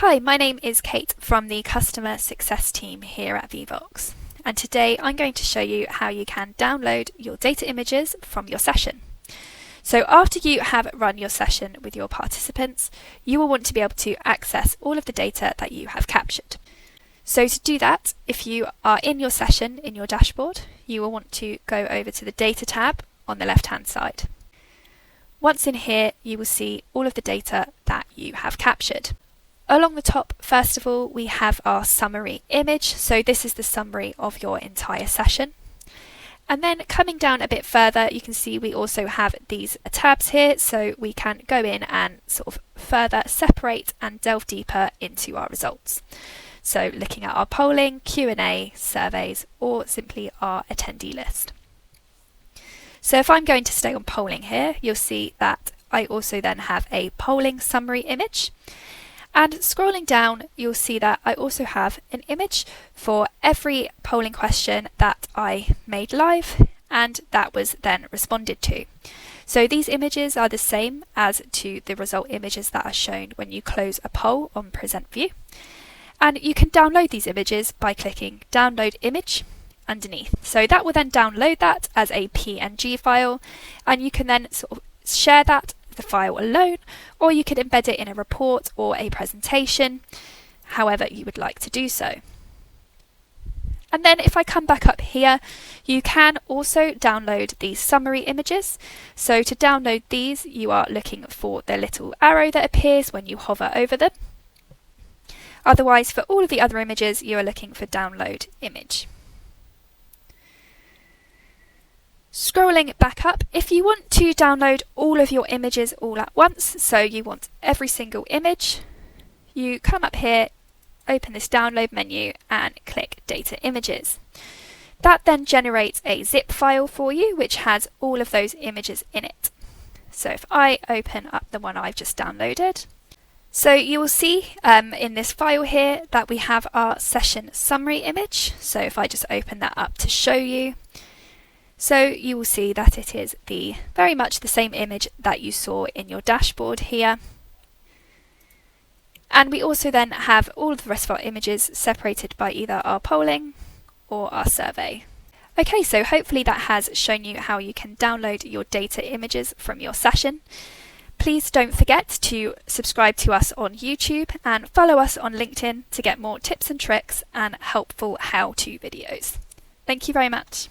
Hi, my name is Kate from the Customer Success team here at Vevox, and today I'm going to show you how you can download your data images from your session. So after you have run your session with your participants, you will want to be able to access all of the data that you have captured. So to do that, if you are in your session in your dashboard, you will want to go over to the Data tab on the left-hand side. Once in here, you will see all of the data that you have captured. Along the top, first of all, we have our summary image. So this is the summary of your entire session. And then coming down a bit further, you can see we also have these tabs here, so we can go in and sort of further separate and delve deeper into our results. So looking at our polling, Q&A, surveys, or simply our attendee list. So if I'm going to stay on polling here, you'll see that I also then have a polling summary image. And scrolling down, you'll see that I also have an image for every polling question that I made live and that was then responded to. So these images are the same as to the result images that are shown when you close a poll on Present View. And you can download these images by clicking Download Image underneath. So that will then download that as a PNG file, and you can then sort of share that the file alone, or you could embed it in a report or a presentation, however you would like to do so. And then if I come back up here, you can also download these summary images. So to download these, you are looking for the little arrow that appears when you hover over them. Otherwise, for all of the other images, you are looking for Download Image. Scrolling back up, if you want to download all of your images all at once, so you want every single image, you come up here, open this download menu and click Data Images. That then generates a zip file for you which has all of those images in it. So if I open up the one I've just downloaded, so you will see in this file here that we have our session summary image. So if I just open that up to show you, so you will see that it is very much the same image that you saw in your dashboard here. And we also then have all of the rest of our images separated by either our polling or our survey. Okay, so hopefully that has shown you how you can download your data images from your session. Please don't forget to subscribe to us on YouTube and follow us on LinkedIn to get more tips and tricks and helpful how-to videos. Thank you very much.